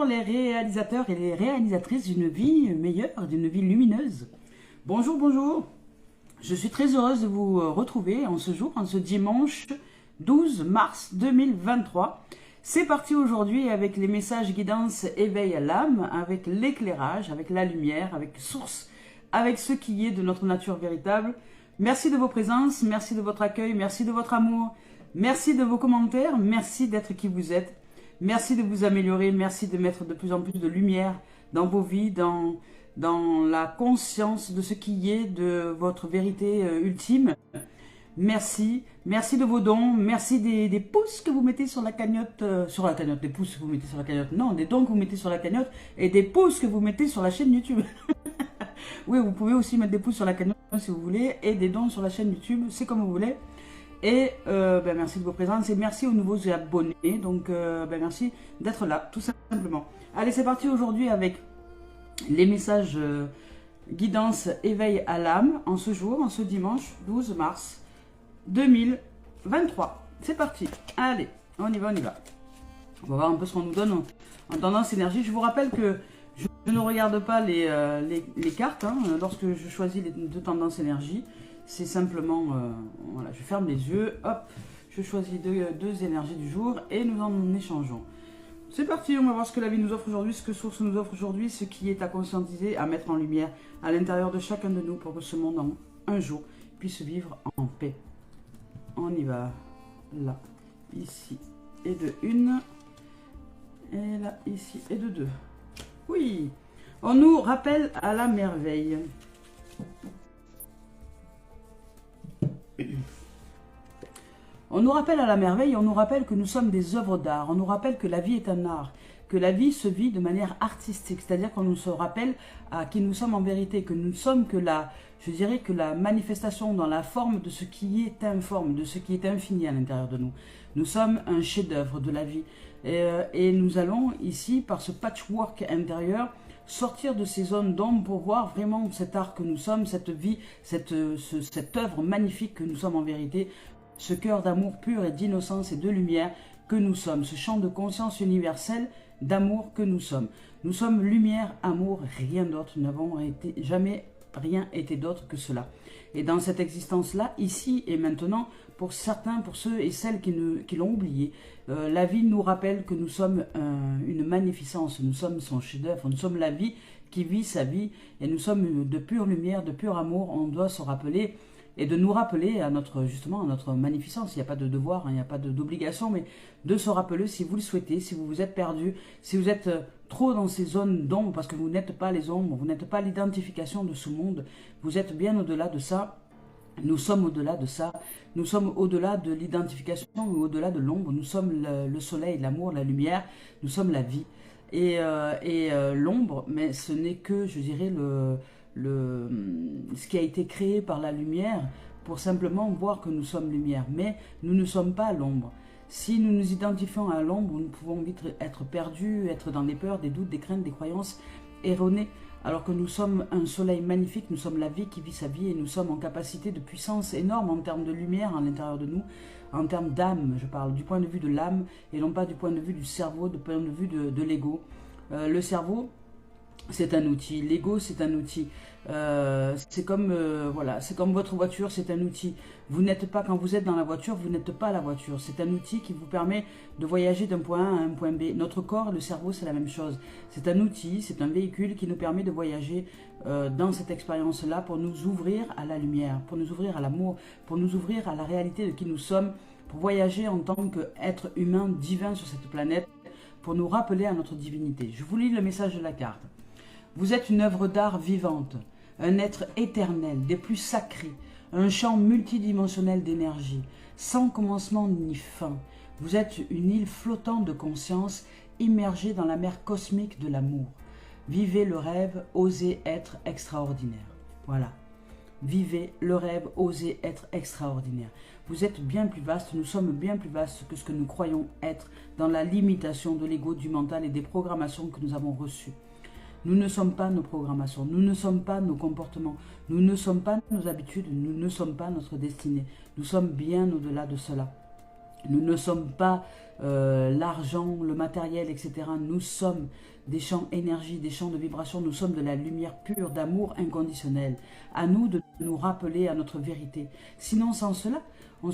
Bonjour les réalisateurs et les réalisatrices d'une vie meilleure, d'une vie lumineuse. Bonjour, bonjour. Je suis très heureuse de vous retrouver en ce jour, en ce dimanche 12 mars 2023. C'est parti aujourd'hui avec les messages guidance éveil à l'âme, avec l'éclairage, avec la lumière, avec source, avec ce qui est de notre nature véritable. Merci de vos présences, merci de votre accueil, merci de votre amour, merci de vos commentaires, merci d'être qui vous êtes. Merci de vous améliorer, merci de mettre de plus en plus de lumière dans vos vies, dans la conscience de ce qui est de votre vérité ultime. Merci, merci de vos dons, merci des pouces que vous mettez sur la cagnotte, des pouces que vous mettez sur la cagnotte, non, des dons que vous mettez sur la cagnotte et des pouces que vous mettez sur la chaîne YouTube. Oui, vous pouvez aussi mettre des pouces sur la cagnotte si vous voulez et des dons sur la chaîne YouTube, c'est comme vous voulez. Et merci de vos présences et merci aux nouveaux abonnés. Donc merci d'être là, tout simplement. Allez, c'est parti aujourd'hui avec les messages guidance éveil à l'âme en ce jour, en ce dimanche 12 mars 2023. C'est parti. Allez, on y va, on y va. On va voir un peu ce qu'on nous donne en tendance énergie. Je vous rappelle que je ne regarde pas les cartes lorsque je choisis les deux tendances énergie. C'est simplement, voilà, je ferme les yeux, hop, je choisis deux énergies du jour et nous en échangeons. C'est parti, on va voir ce que la vie nous offre aujourd'hui, ce que Source nous offre aujourd'hui, ce qui est à conscientiser, à mettre en lumière à l'intérieur de chacun de nous pour que ce monde en un jour puisse vivre en paix. On y va, là, ici, et de une, et là, ici, et de deux. Oui, on nous rappelle à la merveille. On nous rappelle à la merveille, on nous rappelle que nous sommes des œuvres d'art, on nous rappelle que la vie est un art, que la vie se vit de manière artistique, c'est-à-dire qu'on nous se rappelle à qui nous sommes en vérité, que nous ne sommes que je dirais que la manifestation dans la forme de ce qui est informe, de ce qui est infini à l'intérieur de nous. Nous sommes un chef-d'œuvre de la vie et nous allons ici, par ce patchwork intérieur, sortir de ces zones d'ombre pour voir vraiment cet art que nous sommes, cette vie, cette œuvre magnifique que nous sommes en vérité, ce cœur d'amour pur et d'innocence et de lumière que nous sommes, ce champ de conscience universelle d'amour que nous sommes. Nous sommes lumière, amour, rien d'autre, nous n'avons jamais rien été d'autre que cela. Et dans cette existence-là, ici et maintenant, pour certains, pour ceux et celles qui l'ont oublié, la vie nous rappelle que nous sommes une magnificence, nous sommes son chef-d'œuvre, nous sommes la vie qui vit sa vie et nous sommes de pure lumière, de pur amour. On doit se rappeler et de nous rappeler à notre magnificence. Il n'y a pas de devoir, il n'y a pas d'obligation, mais de se rappeler si vous le souhaitez, si vous vous êtes perdu, si vous êtes trop dans ces zones d'ombre, parce que vous n'êtes pas les ombres, vous n'êtes pas l'identification de ce monde, vous êtes bien au-delà de ça. Nous sommes au-delà de ça, nous sommes au-delà de l'identification, au-delà de l'ombre, nous sommes le soleil, l'amour, la lumière, nous sommes la vie. Et l'ombre, mais ce n'est que, je dirais, ce qui a été créé par la lumière pour simplement voir que nous sommes lumière. Mais nous ne sommes pas l'ombre. Si nous nous identifions à l'ombre, nous pouvons vite être perdus, être dans des peurs, des doutes, des craintes, des croyances erronées. Alors que nous sommes un soleil magnifique, nous sommes la vie qui vit sa vie et nous sommes en capacité de puissance énorme en termes de lumière à l'intérieur de nous, en termes d'âme, je parle du point de vue de l'âme et non pas du point de vue du cerveau, du point de vue de l'ego. Le cerveau, c'est un outil, l'ego c'est un outil, c'est comme votre voiture, c'est un outil. Vous n'êtes pas, quand vous êtes dans la voiture, vous n'êtes pas la voiture, c'est un outil qui vous permet de voyager d'un point A à un point B. Notre corps, le cerveau, c'est la même chose, c'est un outil, c'est un véhicule qui nous permet de voyager dans cette expérience-là pour nous ouvrir à la lumière, pour nous ouvrir à l'amour, pour nous ouvrir à la réalité de qui nous sommes, pour voyager en tant qu'être humain divin sur cette planète, pour nous rappeler à notre divinité. Je vous lis le message de la carte. Vous êtes une œuvre d'art vivante, un être éternel, des plus sacrés, un champ multidimensionnel d'énergie, sans commencement ni fin. Vous êtes une île flottante de conscience, immergée dans la mer cosmique de l'amour. Vivez le rêve, osez être extraordinaire. Voilà. Vivez le rêve, osez être extraordinaire. Vous êtes bien plus vaste, nous sommes bien plus vastes que ce que nous croyons être dans la limitation de l'ego, du mental et des programmations que nous avons reçues. Nous ne sommes pas nos programmations, nous ne sommes pas nos comportements, nous ne sommes pas nos habitudes, nous ne sommes pas notre destinée. Nous sommes bien au-delà de cela. Nous ne sommes pas l'argent, le matériel, etc. Nous sommes des champs énergie, des champs de vibration. Nous sommes de la lumière pure, d'amour inconditionnel. À nous de nous rappeler à notre vérité. Sinon, sans cela, nous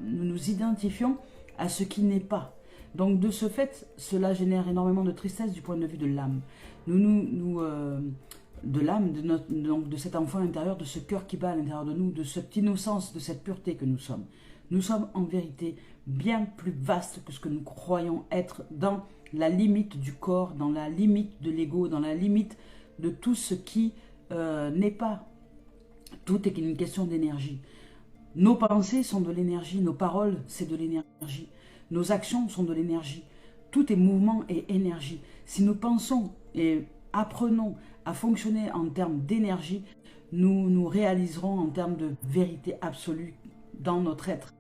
nous identifions à ce qui n'est pas. Donc, de ce fait, cela génère énormément de tristesse du point de vue de l'âme. De l'âme, donc de cet enfant intérieur, de ce cœur qui bat à l'intérieur de nous, de cette innocence, de cette pureté que nous sommes. Nous sommes en vérité bien plus vastes que ce que nous croyons être dans la limite du corps, dans la limite de l'ego, dans la limite de tout ce qui n'est pas. Tout est une question d'énergie. Nos pensées sont de l'énergie, nos paroles, c'est de l'énergie. Nos actions sont de l'énergie. Tout est mouvement et énergie. Si nous pensons et apprenons à fonctionner en termes d'énergie, nous nous réaliserons en termes de vérité absolue dans notre être.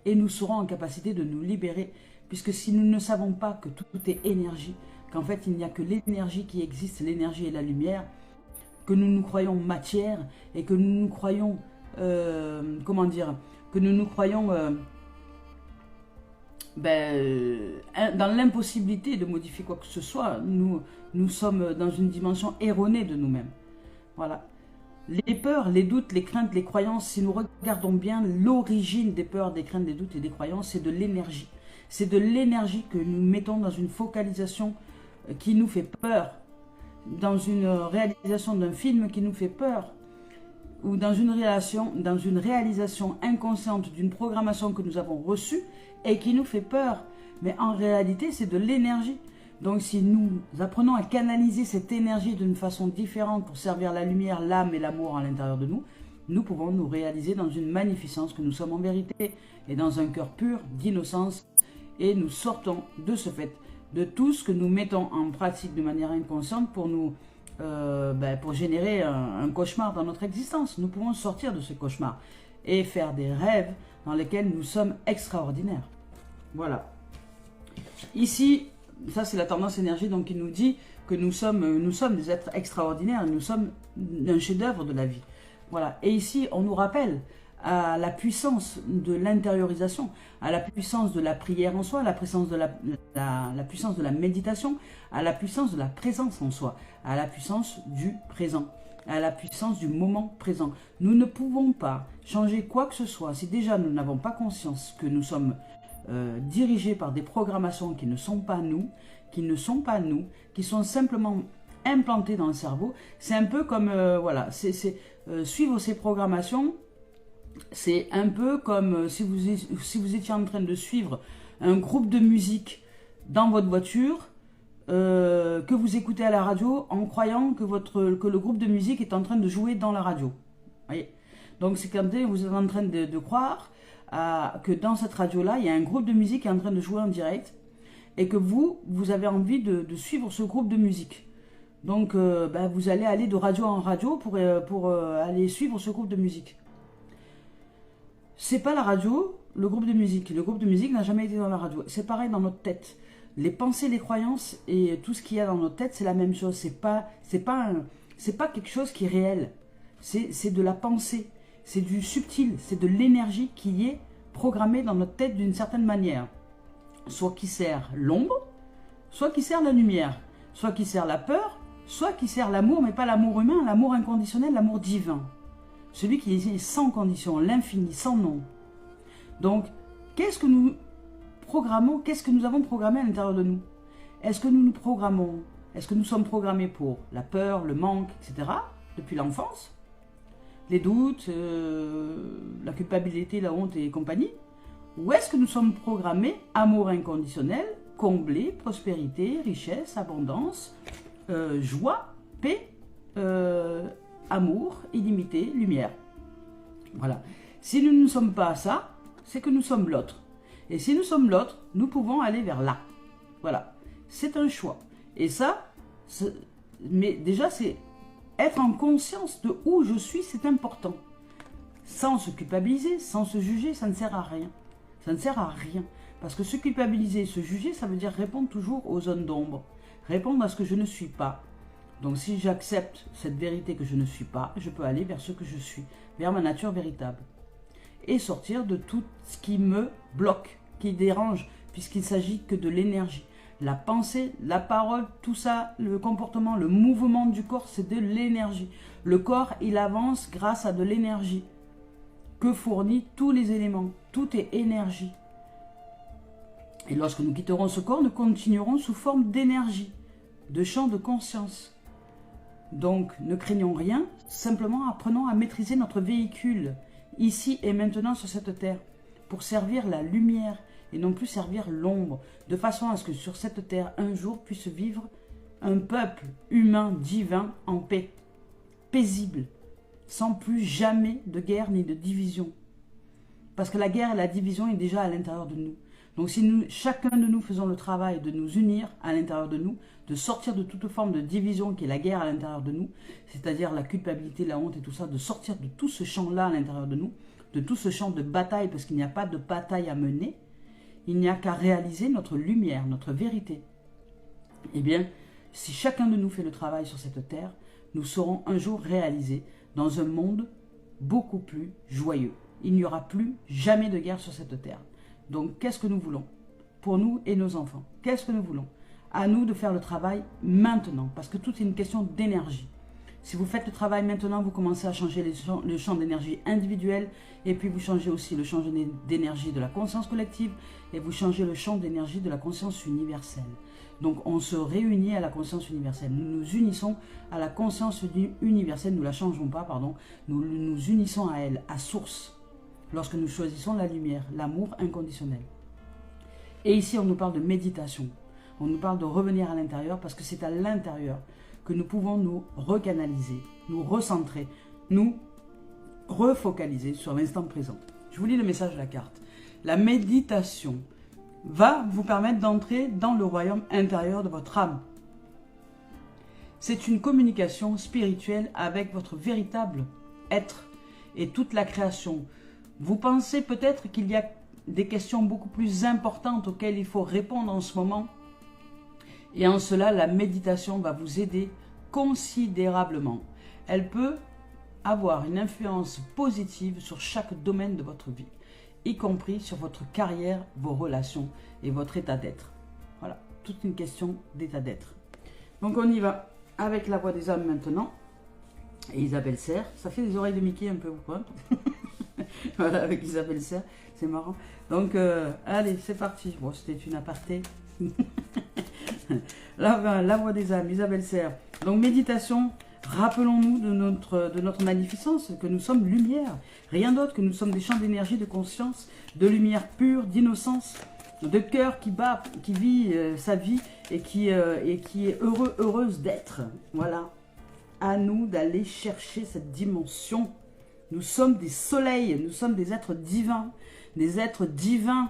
Et nous serons en capacité de nous libérer, puisque si nous ne savons pas que tout est énergie, qu'en fait il n'y a que l'énergie qui existe, l'énergie et la lumière, que nous nous croyons matière et que nous nous croyons, dans l'impossibilité de modifier quoi que ce soit, nous sommes dans une dimension erronée de nous-mêmes. Voilà. Les peurs, les doutes, les craintes, les croyances, si nous regardons bien, l'origine des peurs, des craintes, des doutes et des croyances, c'est de l'énergie. C'est de l'énergie que nous mettons dans une focalisation qui nous fait peur, dans une réalisation d'un film qui nous fait peur, ou dans une réalisation inconsciente d'une programmation que nous avons reçue et qui nous fait peur. Mais en réalité, c'est de l'énergie. Donc si nous apprenons à canaliser cette énergie d'une façon différente pour servir la lumière, l'âme et l'amour à l'intérieur de nous, nous pouvons nous réaliser dans une magnificence que nous sommes en vérité et dans un cœur pur d'innocence. Et nous sortons de ce fait de tout ce que nous mettons en pratique de manière inconsciente pour pour générer un cauchemar dans notre existence. Nous pouvons sortir de ce cauchemar et faire des rêves dans lesquels nous sommes extraordinaires. Voilà. Ici, ça c'est la tendance énergie, donc il nous dit que nous sommes des êtres extraordinaires, nous sommes un chef-d'œuvre de la vie. Voilà. Et ici, on nous rappelle à la puissance de l'intériorisation, à la puissance de la prière en soi, à la puissance de la puissance de la méditation, à la puissance de la présence en soi, à la puissance du présent, à la puissance du moment présent. Nous ne pouvons pas changer quoi que ce soit si déjà nous n'avons pas conscience que nous sommes dirigés par des programmations qui ne sont pas nous, qui sont simplement implantées dans le cerveau. C'est un peu comme, suivre ces programmations, c'est un peu comme si vous étiez en train de suivre un groupe de musique dans votre voiture, que vous écoutez à la radio en croyant que le groupe de musique est en train de jouer dans la radio. Voyez. Donc c'est quand vous êtes en train de croire que dans cette radio-là, il y a un groupe de musique qui est en train de jouer en direct et que vous avez envie de suivre ce groupe de musique. Donc vous allez aller de radio en radio pour aller suivre ce groupe de musique. C'est pas la radio, le groupe de musique. Le groupe de musique n'a jamais été dans la radio. C'est pareil dans notre tête. Les pensées, les croyances et tout ce qu'il y a dans notre tête, c'est la même chose. C'est pas quelque chose qui est réel. C'est de la pensée. C'est du subtil. C'est de l'énergie qui est programmée dans notre tête d'une certaine manière. Soit qui sert l'ombre, soit qui sert la lumière. Soit qui sert la peur, soit qui sert l'amour, mais pas l'amour humain, l'amour inconditionnel, l'amour divin. Celui qui est sans condition, l'infini, sans nom. Donc, qu'est-ce que nous programmons, qu'est-ce que nous avons programmé à l'intérieur de nous? Est-ce que nous nous programmons, est-ce que nous sommes programmés pour la peur, le manque, etc. depuis l'enfance? Les doutes, la culpabilité, la honte et compagnie? Ou est-ce que nous sommes programmés amour inconditionnel, comblé, prospérité, richesse, abondance, joie, paix, amour, illimité, lumière? Voilà. Si nous ne sommes pas ça, c'est que nous sommes l'autre. Et si nous sommes l'autre, nous pouvons aller vers là. Voilà. C'est un choix. Et ça, mais déjà, c'est être en conscience de où je suis, c'est important. Sans se culpabiliser, sans se juger, ça ne sert à rien. Ça ne sert à rien. Parce que se culpabiliser, se juger, ça veut dire répondre toujours aux zones d'ombre. Répondre à ce que je ne suis pas. Donc si j'accepte cette vérité que je ne suis pas, je peux aller vers ce que je suis, vers ma nature véritable. et sortir de tout ce qui me bloque, qui dérange, puisqu'il s'agit que de l'énergie. La pensée, la parole, tout ça, le comportement, le mouvement du corps, c'est de l'énergie. Le corps, il avance grâce à de l'énergie que fournit tous les éléments. Tout est énergie. Et lorsque nous quitterons ce corps, nous continuerons sous forme d'énergie, de champ de conscience. Donc, ne craignons rien, simplement apprenons à maîtriser notre véhicule, ici et maintenant sur cette terre, pour servir la lumière et non plus servir l'ombre, de façon à ce que sur cette terre, un jour, puisse vivre un peuple humain divin en paix, paisible, sans plus jamais de guerre ni de division. Parce que la guerre et la division est déjà à l'intérieur de nous. Donc si nous, chacun de nous faisons le travail de nous unir à l'intérieur de nous, de sortir de toute forme de division qui est la guerre à l'intérieur de nous, c'est-à-dire la culpabilité, la honte et tout ça, de sortir de tout ce champ-là à l'intérieur de nous, de tout ce champ de bataille, parce qu'il n'y a pas de bataille à mener, il n'y a qu'à réaliser notre lumière, notre vérité. Eh bien, si chacun de nous fait le travail sur cette terre, nous serons un jour réalisés dans un monde beaucoup plus joyeux. Il n'y aura plus jamais de guerre sur cette terre. Donc, qu'est-ce que nous voulons pour nous et nos enfants? Qu'est-ce que nous voulons? À nous de faire le travail maintenant, parce que tout est une question d'énergie. Si vous faites le travail maintenant, vous commencez à changer le champ d'énergie individuel, et puis vous changez aussi le champ d'énergie de la conscience collective, et vous changez le champ d'énergie de la conscience universelle. Donc, on se réunit à la conscience universelle. Nous nous unissons à la conscience universelle, nous ne la changeons pas, pardon. Nous nous unissons à elle, à source. Lorsque nous choisissons la lumière, l'amour inconditionnel. Et ici, on nous parle de méditation. On nous parle de revenir à l'intérieur parce que c'est à l'intérieur que nous pouvons nous recanaliser, nous recentrer, nous refocaliser sur l'instant présent. Je vous lis le message de la carte. La méditation va vous permettre d'entrer dans le royaume intérieur de votre âme. C'est une communication spirituelle avec votre véritable être et toute la création. Vous pensez peut-être qu'il y a des questions beaucoup plus importantes auxquelles il faut répondre en ce moment. Et en cela, la méditation va vous aider considérablement. Elle peut avoir une influence positive sur chaque domaine de votre vie, y compris sur votre carrière, vos relations et votre état d'être. Voilà, toute une question d'état d'être. Donc on y va avec la voix des âmes maintenant. Et Isabelle Serre, ça fait des oreilles de Mickey un peu ou quoi? Voilà, avec Isabelle Serre, c'est marrant. Donc, allez, c'est parti. Bon, c'était une aparté. La voix des âmes, Isabelle Serre. Donc, méditation, rappelons-nous de notre magnificence, que nous sommes lumière. Rien d'autre, que nous sommes des champs d'énergie, de conscience, de lumière pure, d'innocence, de cœur qui bat, qui vit sa vie et qui est heureuse d'être. Voilà. À nous d'aller chercher cette dimension. Nous sommes des soleils, nous sommes des êtres divins. Des êtres divins.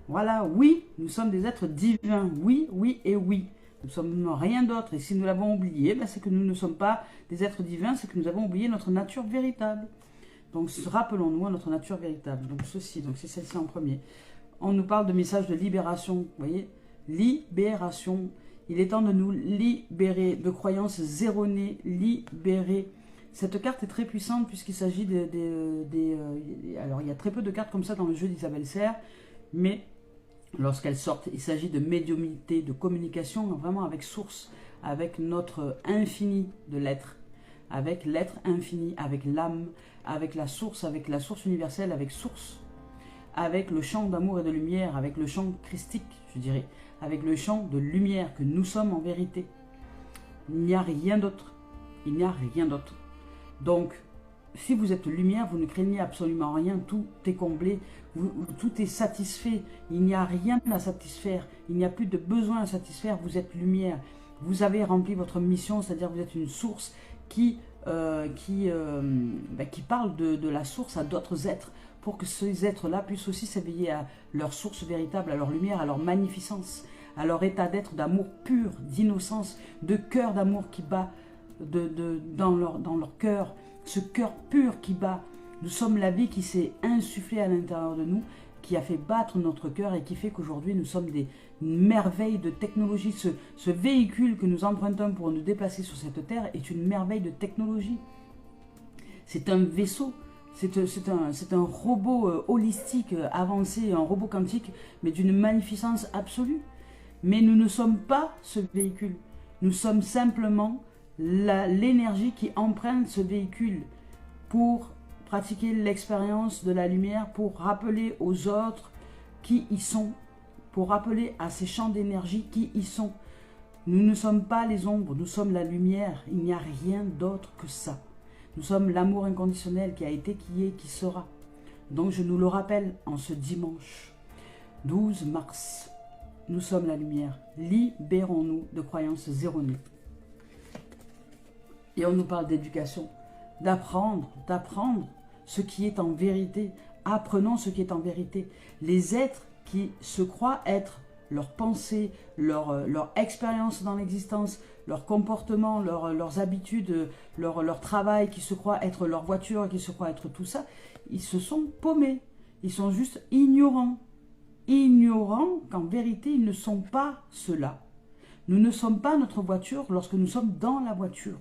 Voilà, oui, nous sommes des êtres divins. Oui, oui et oui. Nous ne sommes rien d'autre. Et si nous l'avons oublié, ben c'est que nous ne sommes pas des êtres divins, c'est que nous avons oublié notre nature véritable. Donc, rappelons-nous à notre nature véritable. Donc, ceci, donc c'est celle-ci en premier. On nous parle de message de libération. Vous voyez, libération. Il est temps de nous libérer de croyances erronées, libérer. Cette carte est très puissante puisqu'il s'agit alors, il y a très peu de cartes comme ça dans le jeu d'Isabelle Serre, mais lorsqu'elles sortent, il s'agit de médiumnité, de communication, vraiment avec source, avec notre infini de l'être, avec l'être infini, avec l'âme, avec la source universelle, avec source, avec le champ d'amour et de lumière, avec le champ christique, je dirais, avec le champ de lumière que nous sommes en vérité. Il n'y a rien d'autre. Il n'y a rien d'autre. Donc, si vous êtes lumière, vous ne craignez absolument rien. Tout est comblé, tout est satisfait. Il n'y a rien à satisfaire. Il n'y a plus de besoin à satisfaire. Vous êtes lumière. Vous avez rempli votre mission, c'est-à-dire vous êtes une source qui parle de la source à d'autres êtres, pour que ces êtres-là puissent aussi s'éveiller à leur source véritable, à leur lumière, à leur magnificence, à leur état d'être d'amour pur, d'innocence, de cœur d'amour qui bat dans leur cœur, ce cœur pur qui bat. Nous sommes la vie qui s'est insufflée à l'intérieur de nous, qui a fait battre notre cœur et qui fait qu'aujourd'hui nous sommes des merveilles de technologie. Ce véhicule que nous empruntons pour nous déplacer sur cette terre est une merveille de technologie. C'est un vaisseau C'est un robot holistique avancé, un robot quantique, mais d'une magnificence absolue. Mais nous ne sommes pas ce véhicule. Nous sommes simplement l'énergie qui emprunte ce véhicule pour pratiquer l'expérience de la lumière, pour rappeler aux autres qui y sont, pour rappeler à ces champs d'énergie qui y sont. Nous ne sommes pas les ombres, nous sommes la lumière. Il n'y a rien d'autre que ça. Nous sommes l'amour inconditionnel qui a été, qui est, qui sera. Donc je nous le rappelle en ce dimanche 12 mars. Nous sommes la lumière. Libérons-nous de croyances erronées. Et on nous parle d'éducation, d'apprendre ce qui est en vérité. Apprenons ce qui est en vérité. Les êtres qui se croient être leurs pensées, leur expérience dans l'existence, leur comportement, leurs habitudes, leur travail, qui se croient être leur voiture, qui se croient être tout ça, ils se sont paumés. Ils sont juste ignorants. Ignorants qu'en vérité, ils ne sont pas cela. Nous ne sommes pas notre voiture lorsque nous sommes dans la voiture.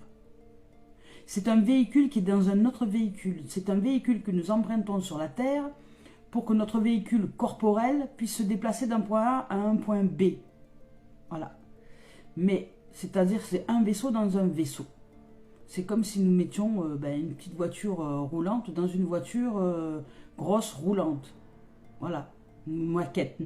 C'est un véhicule qui est dans un autre véhicule. C'est un véhicule que nous empruntons sur la Terre pour que notre véhicule corporel puisse se déplacer d'un point A à un point B. Voilà. Mais, c'est-à-dire, c'est un vaisseau dans un vaisseau. C'est comme si nous mettions une petite voiture roulante dans une voiture grosse roulante. Voilà. Une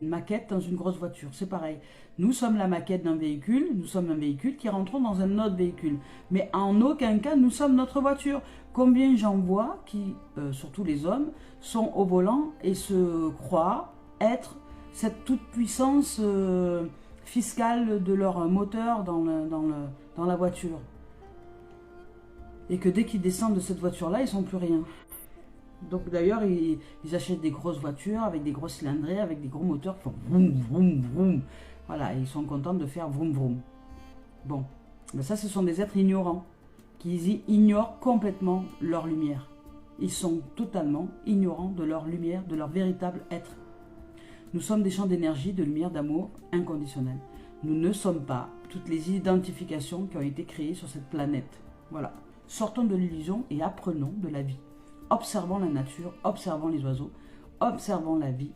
maquette dans une grosse voiture. C'est pareil. Nous sommes la maquette d'un véhicule, nous sommes un véhicule qui rentrons dans un autre véhicule. Mais en aucun cas, nous sommes notre voiture. Combien j'en vois qui, surtout les hommes, sont au volant et se croient être cette toute-puissance fiscale de leur moteur dans la voiture. Et que dès qu'ils descendent de cette voiture-là, ils ne sont plus rien. Donc d'ailleurs, ils achètent des grosses voitures avec des gros cylindrés, avec des gros moteurs qui font vroom, vroom, vroom. Voilà, ils sont contents de faire vroom, vroom. Bon, mais ça, ce sont des êtres ignorants qui ignorent complètement leur lumière. Ils sont totalement ignorants de leur lumière, de leur véritable être. Nous sommes des champs d'énergie, de lumière, d'amour inconditionnel. Nous ne sommes pas toutes les identifications qui ont été créées sur cette planète. Voilà. Sortons de l'illusion et apprenons de la vie. Observons la nature, observons les oiseaux, observons la vie,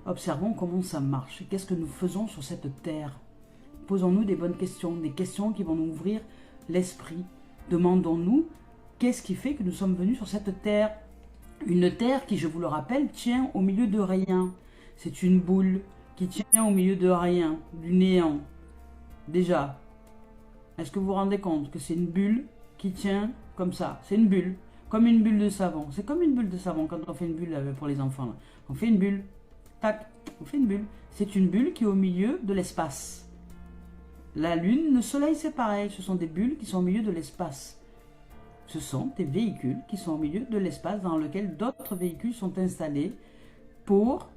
observons comment ça marche. Qu'est-ce que nous faisons sur cette terre? Posons-nous des bonnes questions, des questions qui vont nous ouvrir l'esprit. Demandons-nous qu'est-ce qui fait que nous sommes venus sur cette terre. Une terre qui, je vous le rappelle, tient au milieu de rien. C'est une boule qui tient au milieu de rien, du néant. Déjà, est-ce que vous vous rendez compte que c'est une bulle qui tient comme ça? C'est une bulle. Comme une bulle de savon. C'est comme une bulle de savon quand on fait une bulle pour les enfants. Là. On fait une bulle. Tac. On fait une bulle. C'est une bulle qui est au milieu de l'espace. La lune, le soleil, c'est pareil. Ce sont des bulles qui sont au milieu de l'espace. Ce sont des véhicules qui sont au milieu de l'espace dans lequel d'autres véhicules sont installés pour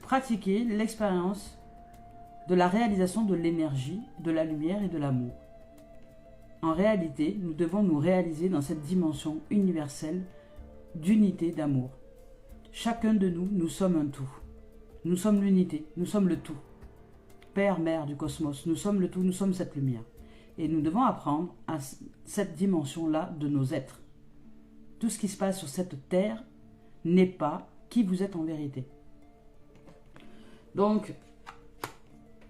pratiquer l'expérience de la réalisation de l'énergie, de la lumière et de l'amour. En réalité, nous devons nous réaliser dans cette dimension universelle d'unité, d'amour. Chacun de nous, nous sommes un tout. Nous sommes l'unité, nous sommes le tout. Père, mère du cosmos, nous sommes le tout, nous sommes cette lumière. Et nous devons apprendre à cette dimension-là de nos êtres. Tout ce qui se passe sur cette terre n'est pas qui vous êtes en vérité. Donc,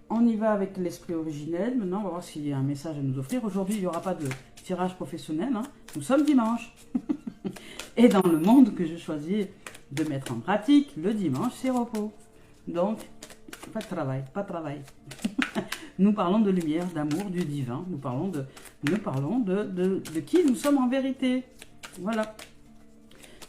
on y va avec l'esprit originel. Maintenant, on va voir s'il y a un message à nous offrir. Aujourd'hui, il n'y aura pas de tirage professionnel. Hein. Nous sommes dimanche. Et dans le monde que je choisis de mettre en pratique, le dimanche, c'est repos. Donc, pas de travail, pas de travail. Nous parlons de lumière, d'amour, du divin. Nous parlons de qui nous sommes en vérité. Voilà.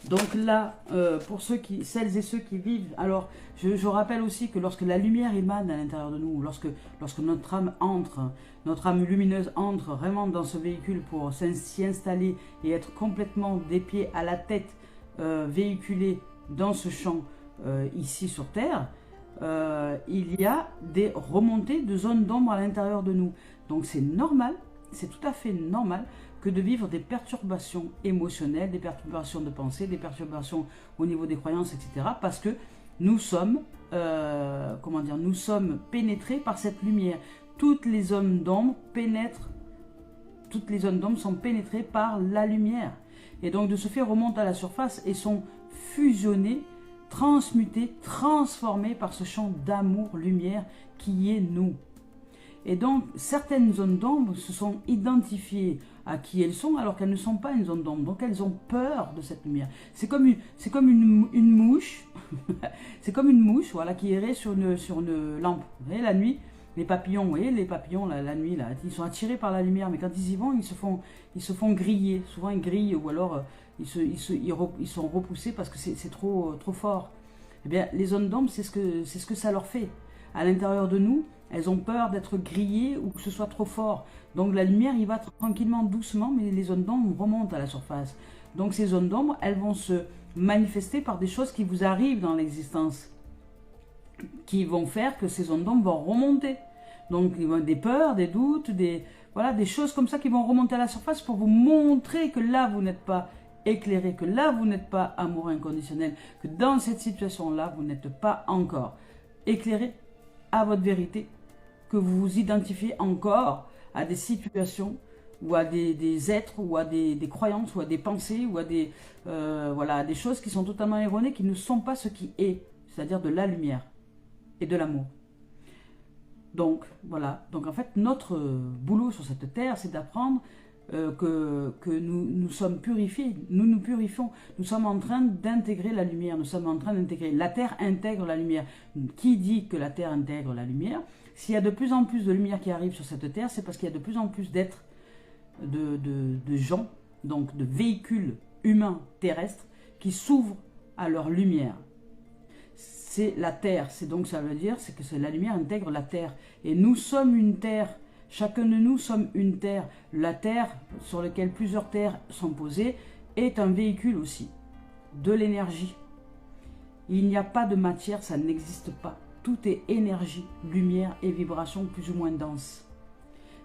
Donc là, pour celles et ceux qui vivent, alors je rappelle aussi que lorsque la lumière émane à l'intérieur de nous, lorsque notre âme entre, notre âme lumineuse entre vraiment dans ce véhicule pour s'y installer et être complètement des pieds à la tête véhiculée dans ce champ ici sur Terre, il y a des remontées de zones d'ombre à l'intérieur de nous. Donc c'est normal, c'est tout à fait normal que de vivre des perturbations émotionnelles, des perturbations de pensée, des perturbations au niveau des croyances, etc. Parce que nous sommes, nous sommes pénétrés par cette lumière. Toutes les zones d'ombre sont pénétrées par la lumière. Et donc de ce fait remontent à la surface et sont fusionner, transmuter, transformer par ce champ d'amour, lumière qui est nous. Et donc, certaines zones d'ombre se sont identifiées à qui elles sont, alors qu'elles ne sont pas une zone d'ombre. Donc, elles ont peur de cette lumière. C'est comme une mouche, c'est comme une mouche, voilà, qui errait sur une lampe. Vous voyez, la nuit, les papillons, vous voyez, les papillons, la nuit, là, ils sont attirés par la lumière, mais quand ils y vont, ils se font griller. Souvent, ils grillent, ou alors, ils sont repoussés parce que c'est trop fort. Eh bien, les zones d'ombre, c'est ce que ça leur fait. À l'intérieur de nous, elles ont peur d'être grillées ou que ce soit trop fort. Donc la lumière, il va tranquillement, doucement, mais les zones d'ombre remontent à la surface. Donc ces zones d'ombre, elles vont se manifester par des choses qui vous arrivent dans l'existence, qui vont faire que ces zones d'ombre vont remonter. Donc des peurs, des doutes, voilà, des choses comme ça qui vont remonter à la surface pour vous montrer que là, vous n'êtes pas éclairé, que là, vous n'êtes pas amoureux inconditionnel, que dans cette situation-là, vous n'êtes pas encore éclairé à votre vérité, que vous vous identifiez encore à des situations ou à des êtres ou à des croyances ou à des pensées ou à voilà, des choses qui sont totalement erronées, qui ne sont pas ce qui est, c'est-à-dire de la lumière et de l'amour. Donc voilà, donc en fait notre boulot sur cette terre, c'est d'apprendre que nous sommes purifiés, nous nous purifions, nous sommes en train d'intégrer la lumière, nous sommes en train d'intégrer, la terre intègre la lumière. Qui dit que la terre intègre la lumière? S'il y a de plus en plus de lumière qui arrive sur cette terre, c'est parce qu'il y a de plus en plus d'êtres, de gens, donc de véhicules humains terrestres qui s'ouvrent à leur lumière. C'est la terre, c'est donc ça veut dire, c'est que la lumière intègre la terre. Et nous sommes une terre. Chacun de nous sommes une terre. La terre, sur laquelle plusieurs terres sont posées, est un véhicule aussi, de l'énergie. Il n'y a pas de matière, ça n'existe pas. Tout est énergie, lumière et vibration plus ou moins dense.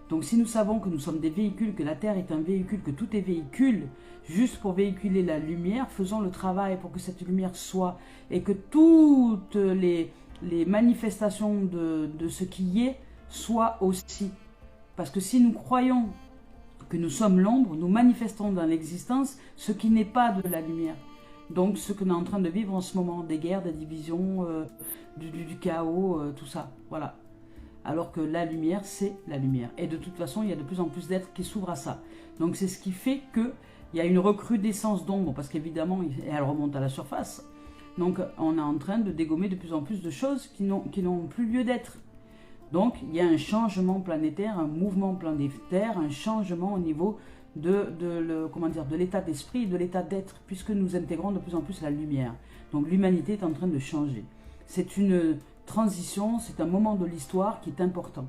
Donc si nous savons que nous sommes des véhicules, que la terre est un véhicule, que tout est véhicule, juste pour véhiculer la lumière, faisons le travail pour que cette lumière soit, et que toutes les manifestations de ce qui est soient aussi. Parce que si nous croyons que nous sommes l'ombre, nous manifestons dans l'existence ce qui n'est pas de la lumière. Donc ce que nous sommes en train de vivre en ce moment, des guerres, des divisions, du chaos, tout ça, voilà. Alors que la lumière, c'est la lumière. Et de toute façon, il y a de plus en plus d'êtres qui s'ouvrent à ça. Donc c'est ce qui fait qu'il y a une recrudescence d'ombre, parce qu'évidemment, elle remonte à la surface. Donc on est en train de dégommer de plus en plus de choses qui n'ont plus lieu d'être. Donc, il y a un changement planétaire, un mouvement planétaire, un changement au niveau de l'état d'esprit et de l'état d'être, puisque nous intégrons de plus en plus la lumière. Donc, l'humanité est en train de changer. C'est une transition, c'est un moment de l'histoire qui est important,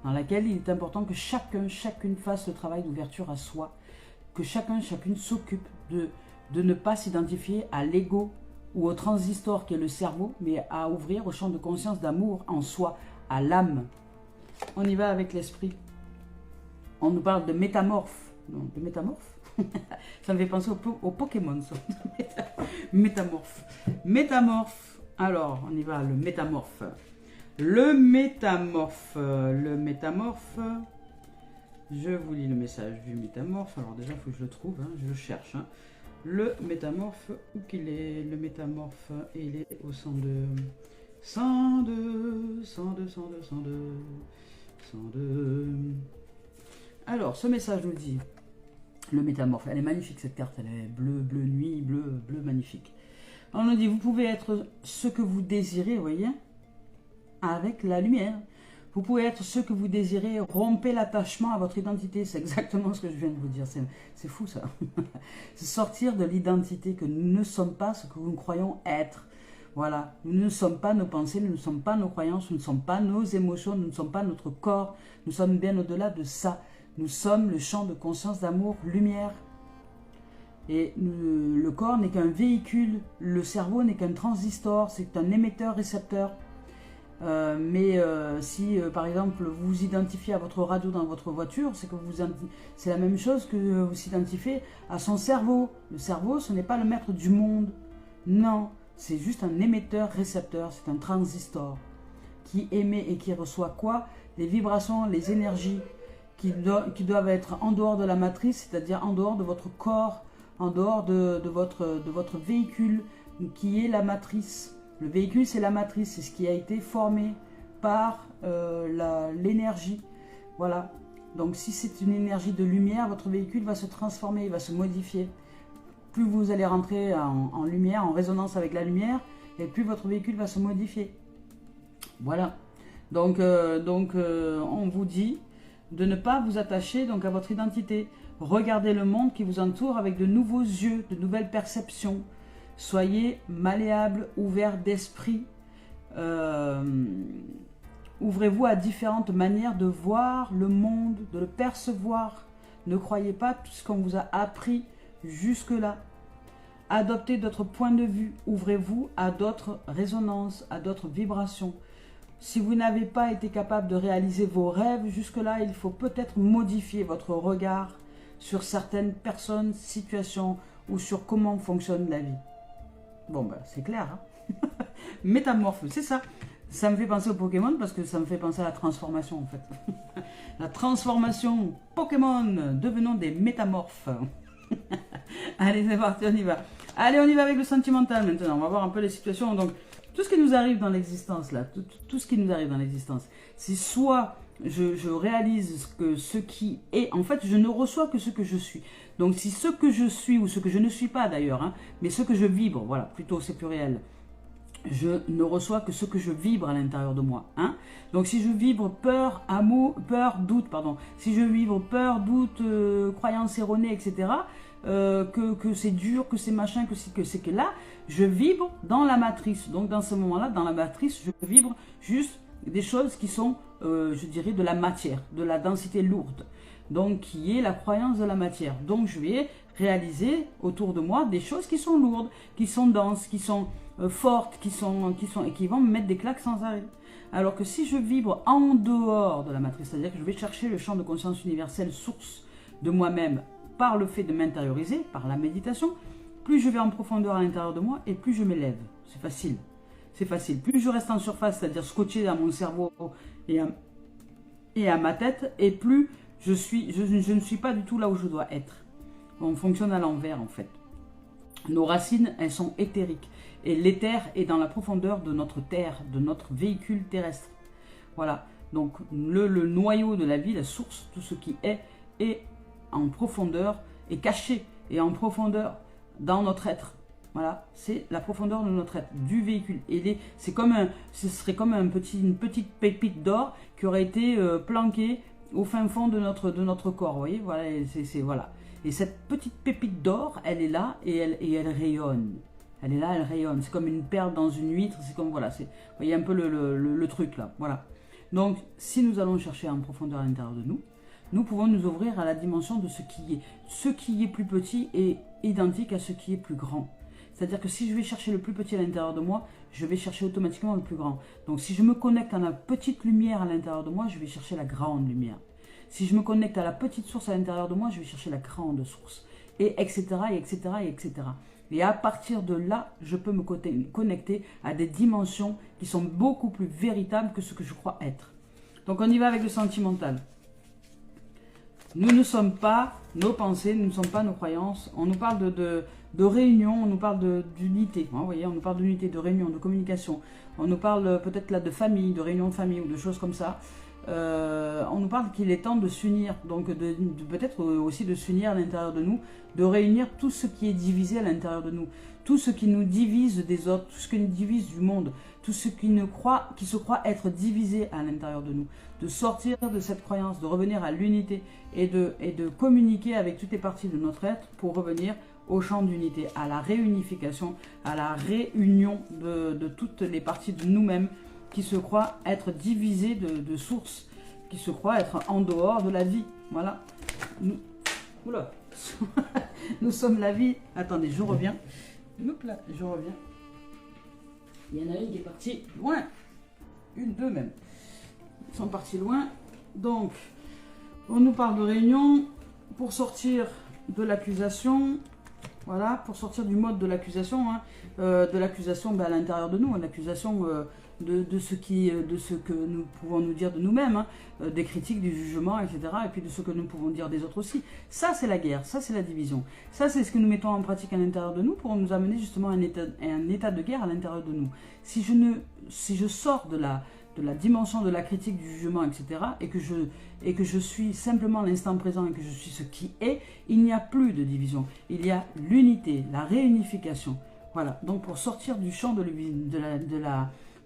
dans laquelle il est important que chacune fasse le travail d'ouverture à soi, que chacune s'occupe de ne pas s'identifier à l'ego ou au transistor qui est le cerveau, mais à ouvrir au champ de conscience d'amour en soi, à l'âme. On y va avec l'esprit. On nous parle de métamorphe. Non, de métamorphe. Ça me fait penser au Pokémon, ça. Métamorphe. Métamorphe. Alors, on y va, le métamorphe. Le métamorphe. Le métamorphe. Je vous lis le message du métamorphe. Alors déjà, il faut que je le trouve, hein, je le cherche. Hein. Le métamorphe, où qu'il est? Le métamorphe, il est au 102. 102, 102, 102, 102, 102. Alors, ce message nous dit, le métamorphe, elle est magnifique cette carte, elle est bleu nuit, bleu magnifique. On nous dit, vous pouvez être ce que vous désirez, vous voyez, avec la lumière. Vous pouvez être ce que vous désirez, rompez l'attachement à votre identité. C'est exactement ce que je viens de vous dire, c'est fou ça. C'est sortir de l'identité, que nous ne sommes pas ce que nous croyons être. Voilà, nous ne sommes pas nos pensées, nous ne sommes pas nos croyances, nous ne sommes pas nos émotions, nous ne sommes pas notre corps, nous sommes bien au-delà de ça. Nous sommes le champ de conscience, d'amour, lumière. Et le corps n'est qu'un véhicule, le cerveau n'est qu'un transistor, c'est un émetteur-récepteur. Si par exemple vous vous identifiez à votre radio dans votre voiture, c'est la même chose que vous s'identifiez à son cerveau. Le cerveau, ce n'est pas le maître du monde, non. C'est juste un émetteur-récepteur, c'est un transistor qui émet et qui reçoit quoi? Les vibrations, les énergies qui doivent être en dehors de la matrice, c'est-à-dire en dehors de votre corps, en dehors de votre véhicule qui est la matrice. Le véhicule, c'est la matrice, c'est ce qui a été formé par l'énergie. Voilà. Donc si c'est une énergie de lumière, votre véhicule va se transformer, il va se modifier. Plus vous allez rentrer en lumière, en résonance avec la lumière, et plus votre véhicule va se modifier. Voilà. Donc, on vous dit de ne pas vous attacher donc, à votre identité. Regardez le monde qui vous entoure avec de nouveaux yeux, de nouvelles perceptions. Soyez malléable, ouvert d'esprit. Ouvrez-vous à différentes manières de voir le monde, de le percevoir. Ne croyez pas tout ce qu'on vous a appris jusque-là. Adoptez d'autres points de vue. Ouvrez-vous à d'autres résonances, à d'autres vibrations. Si vous n'avez pas été capable de réaliser vos rêves jusque-là, il faut peut-être modifier votre regard sur certaines personnes, situations ou sur comment fonctionne la vie. Bon, ben, c'est clair. Hein. Métamorphe, c'est ça. Ça me fait penser au Pokémon parce que ça me fait penser à la transformation en fait. La transformation Pokémon, devenons des métamorphes. Allez, c'est parti, on y va. Allez, on y va avec le sentimental maintenant. On va voir un peu les situations. Donc, tout ce qui nous arrive dans l'existence, là, tout ce qui nous arrive dans l'existence, c'est soit je réalise que ce qui est, en fait, je ne reçois que ce que je suis. Donc, si ce que je suis, ou ce que je ne suis pas d'ailleurs, hein, mais ce que je vibre, voilà, plutôt c'est plus réel. Je ne reçois que ce que je vibre à l'intérieur de moi. Hein. Donc si je vibre peur, amour, peur, doute, pardon. Si je vibre peur, doute, croyance erronée, etc. Que c'est dur, que c'est machin, que c'est que là, je vibre dans la matrice. Donc dans ce moment-là, dans la matrice, je vibre juste des choses qui sont, je dirais, de la matière, de la densité lourde. Donc qui est la croyance de la matière. Donc je vais réaliser autour de moi des choses qui sont lourdes, qui sont denses, qui sont fortes, et qui vont me mettre des claques sans arrêt. Alors que si je vibre en dehors de la matrice, c'est-à-dire que je vais chercher le champ de conscience universelle, source de moi-même, par le fait de m'intérioriser, par la méditation, plus je vais en profondeur à l'intérieur de moi et plus je m'élève. C'est facile. C'est facile. Plus je reste en surface, c'est-à-dire scotché dans mon cerveau et à ma tête, et plus je ne suis pas du tout là où je dois être. On fonctionne à l'envers en fait. Nos racines, elles sont éthériques. Et l'éther est dans la profondeur de notre terre, de notre véhicule terrestre. Voilà. Donc le noyau de la vie, la source, tout ce qui est en profondeur, est caché et en profondeur dans notre être. Voilà, c'est la profondeur de notre être, du véhicule. Et ce serait comme une petite pépite d'or qui aurait été planquée au fin fond de notre corps. Vous voyez, voilà, voilà. Et cette petite pépite d'or, elle est là et elle rayonne. Elle est là, elle rayonne. C'est comme une perle dans une huître. C'est comme, voilà, vous voyez un peu le truc là. Voilà. Donc, si nous allons chercher en profondeur à l'intérieur de nous, nous pouvons nous ouvrir à la dimension de ce qui est. Ce qui est plus petit est identique à ce qui est plus grand. C'est-à-dire que si je vais chercher le plus petit à l'intérieur de moi, je vais chercher automatiquement le plus grand. Donc, si je me connecte à la petite lumière à l'intérieur de moi, je vais chercher la grande lumière. Si je me connecte à la petite source à l'intérieur de moi, je vais chercher la grande source. Et etc., et etc., et etc. Et à partir de là, je peux me connecter à des dimensions qui sont beaucoup plus véritables que ce que je crois être. Donc on y va avec le sentimental. Nous ne sommes pas nos pensées, nous ne sommes pas nos croyances. On nous parle de réunion, on nous parle d'unité. Vous voyez, on nous parle d'unité, de réunion, de communication. On nous parle peut-être là de famille, de réunion de famille ou de choses comme ça. On nous parle qu'il est temps de s'unir, donc peut-être aussi de s'unir à l'intérieur de nous, de réunir tout ce qui est divisé à l'intérieur de nous, tout ce qui nous divise des autres, tout ce qui nous divise du monde, tout ce qui se croit être divisé à l'intérieur de nous, de sortir de cette croyance, de revenir à l'unité et de communiquer avec toutes les parties de notre être pour revenir au champ d'unité, à la réunification, à la réunion de toutes les parties de nous-mêmes qui se croient être divisées de sources, qui se croient être en dehors de la vie. Voilà. Nous sommes la vie. Attendez, je reviens. Hop là, je reviens. Il y en a une qui est partie loin. Une, deux même. Ils sont partis loin. Donc, on nous parle de réunion pour sortir de l'accusation. Voilà, pour sortir du mode de l'accusation. Hein, de l'accusation à l'intérieur de nous. L'accusation de ce que nous pouvons nous dire de nous-mêmes, hein, des critiques, du jugement, etc. Et puis de ce que nous pouvons dire des autres aussi. Ça, c'est la guerre, ça, c'est la division. Ça, c'est ce que nous mettons en pratique à l'intérieur de nous pour nous amener justement à un état de guerre à l'intérieur de nous. Si je sors de la dimension de la critique, du jugement, etc., et que je suis simplement l'instant présent et que je suis ce qui est, il n'y a plus de division. Il y a l'unité, la réunification. Voilà, donc pour sortir du champ de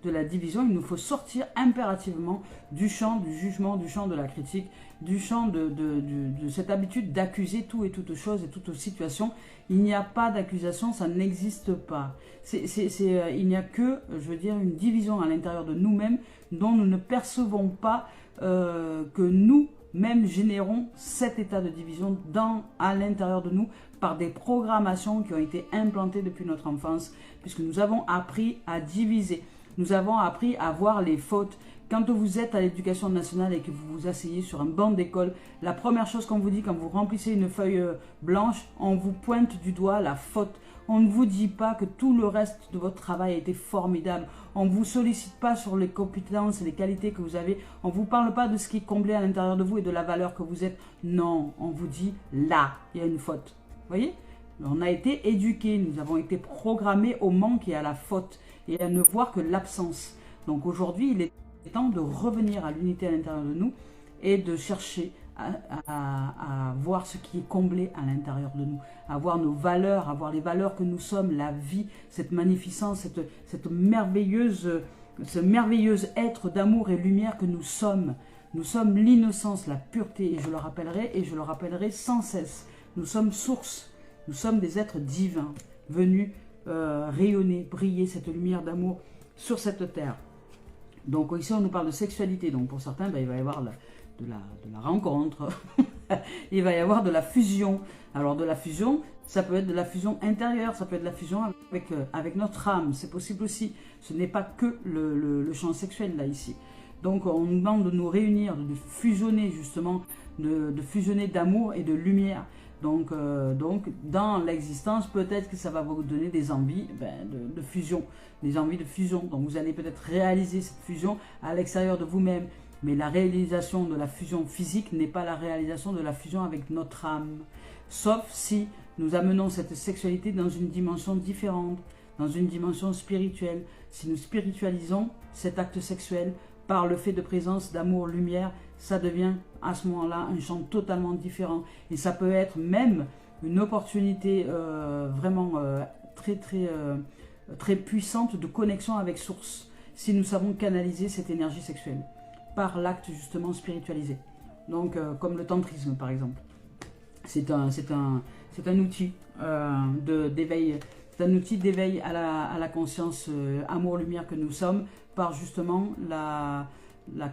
la division, il nous faut sortir impérativement du champ du jugement, du champ de la critique, du champ de cette habitude d'accuser tout et toute chose et toute situation. Il n'y a pas d'accusation, ça n'existe pas. Il n'y a que, je veux dire, une division à l'intérieur de nous-mêmes dont nous ne percevons pas que nous-mêmes générons cet état de division à l'intérieur de nous par des programmations qui ont été implantées depuis notre enfance, puisque nous avons appris à diviser. Nous avons appris à voir les fautes. Quand vous êtes à l'éducation nationale et que vous vous asseyez sur un banc d'école, la première chose qu'on vous dit quand vous remplissez une feuille blanche, on vous pointe du doigt la faute. On ne vous dit pas que tout le reste de votre travail a été formidable. On ne vous sollicite pas sur les compétences et les qualités que vous avez. On ne vous parle pas de ce qui est comblé à l'intérieur de vous et de la valeur que vous êtes. Non, on vous dit là, il y a une faute. Vous voyez? On a été éduqués, nous avons été programmés au manque et à la faute et à ne voir que l'absence. Donc aujourd'hui, il est temps de revenir à l'unité à l'intérieur de nous et de chercher à voir ce qui est comblé à l'intérieur de nous, à voir nos valeurs, à voir les valeurs que nous sommes, la vie, cette magnificence, ce merveilleux être d'amour et lumière que nous sommes. Nous sommes l'innocence, la pureté, et je le rappellerai sans cesse. Nous sommes source, nous sommes des êtres divins, venus rayonner, briller cette lumière d'amour sur cette terre. Donc ici on nous parle de sexualité, donc pour certains il va y avoir de la rencontre, il va y avoir de la fusion. Alors de la fusion, ça peut être de la fusion intérieure, ça peut être de la fusion avec notre âme, c'est possible aussi. Ce n'est pas que le champ sexuel là ici. Donc on nous demande de nous réunir, de fusionner justement, de fusionner d'amour et de lumière. Donc dans l'existence, peut-être que ça va vous donner des envies de fusion, des envies de fusion. Donc vous allez peut-être réaliser cette fusion à l'extérieur de vous-même. Mais la réalisation de la fusion physique n'est pas la réalisation de la fusion avec notre âme. Sauf si nous amenons cette sexualité dans une dimension différente, dans une dimension spirituelle. Si nous spiritualisons cet acte sexuel par le fait de présence d'amour, lumière, ça devient à ce moment-là un champ totalement différent. Et ça peut être même une opportunité vraiment très puissante de connexion avec Source, si nous savons canaliser cette énergie sexuelle par l'acte justement spiritualisé. Donc comme le tantrisme par exemple. C'est un outil d'éveil. C'est un outil d'éveil à la conscience amour-lumière que nous sommes par justement la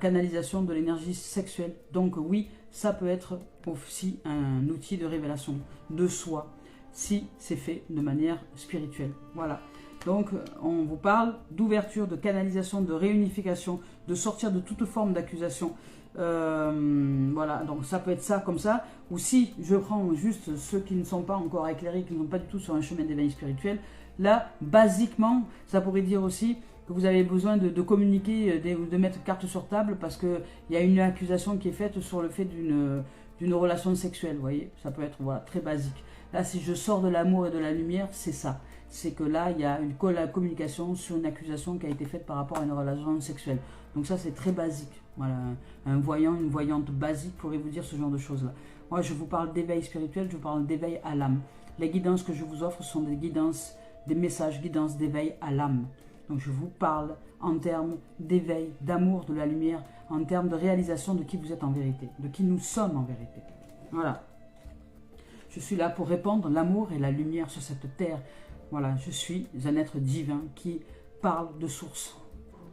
canalisation de l'énergie sexuelle. Donc oui, ça peut être aussi un outil de révélation de soi, si c'est fait de manière spirituelle. Voilà. Donc on vous parle d'ouverture, de canalisation, de réunification, de sortir de toute forme d'accusation. Voilà, donc ça peut être ça comme ça. Ou si je prends juste ceux qui ne sont pas encore éclairés, qui ne sont pas du tout sur un chemin d'éveil spirituel, là, basiquement, ça pourrait dire aussi que vous avez besoin de communiquer, de mettre carte sur table parce qu'il y a une accusation qui est faite sur le fait d'une relation sexuelle, vous voyez. Ça peut être voilà, très basique. Là, si je sors de l'amour et de la lumière, c'est ça. C'est que là, il y a la communication sur une accusation qui a été faite par rapport à une relation sexuelle. Donc ça, c'est très basique. Voilà, un voyant, une voyante basique pourrait vous dire ce genre de choses-là. Moi, je vous parle d'éveil spirituel, je vous parle d'éveil à l'âme. Les guidances que je vous offre sont des guidances, des messages, guidances d'éveil à l'âme. Donc je vous parle en termes d'éveil, d'amour, de la lumière, en termes de réalisation de qui vous êtes en vérité, de qui nous sommes en vérité. Voilà. Je suis là pour répandre l'amour et la lumière sur cette terre. Voilà, je suis un être divin qui parle de source,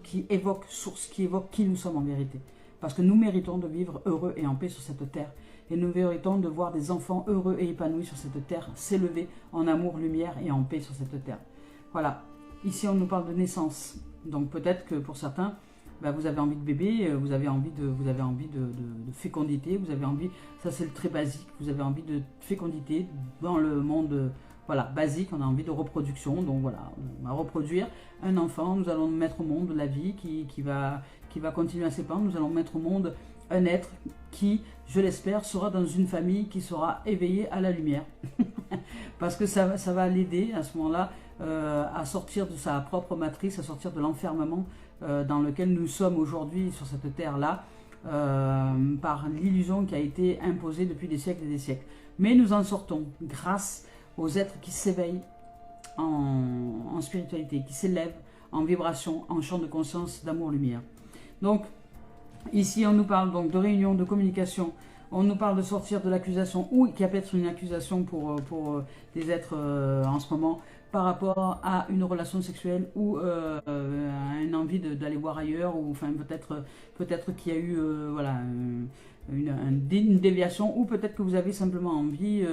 qui évoque source, qui évoque qui nous sommes en vérité. Parce que nous méritons de vivre heureux et en paix sur cette terre. Et nous méritons de voir des enfants heureux et épanouis sur cette terre, s'élever en amour, lumière et en paix sur cette terre. Voilà, ici on nous parle de naissance. Donc peut-être que pour certains, ben, vous avez envie de bébé, vous avez envie de fécondité, vous avez envie, ça c'est le très basique, vous avez envie de fécondité dans le monde voilà, basique, on a envie de reproduction, donc voilà, on va reproduire un enfant, nous allons mettre au monde la vie qui va continuer à s'épandre, nous allons mettre au monde un être qui, je l'espère, sera dans une famille qui sera éveillée à la lumière, parce que ça va l'aider à ce moment-là à sortir de sa propre matrice, à sortir de l'enfermement dans lequel nous sommes aujourd'hui sur cette terre-là, par l'illusion qui a été imposée depuis des siècles et des siècles. Mais nous en sortons grâce aux êtres qui s'éveillent en spiritualité, qui s'élèvent en vibration, en champ de conscience, d'amour-lumière. Donc, ici, on nous parle donc de réunion, de communication, on nous parle de sortir de l'accusation, ou qui a peut-être une accusation pour des êtres en ce moment, par rapport à une relation sexuelle ou à une envie d'aller voir ailleurs, ou enfin peut-être qu'il y a eu voilà, une déviation, ou peut-être que vous avez simplement envie,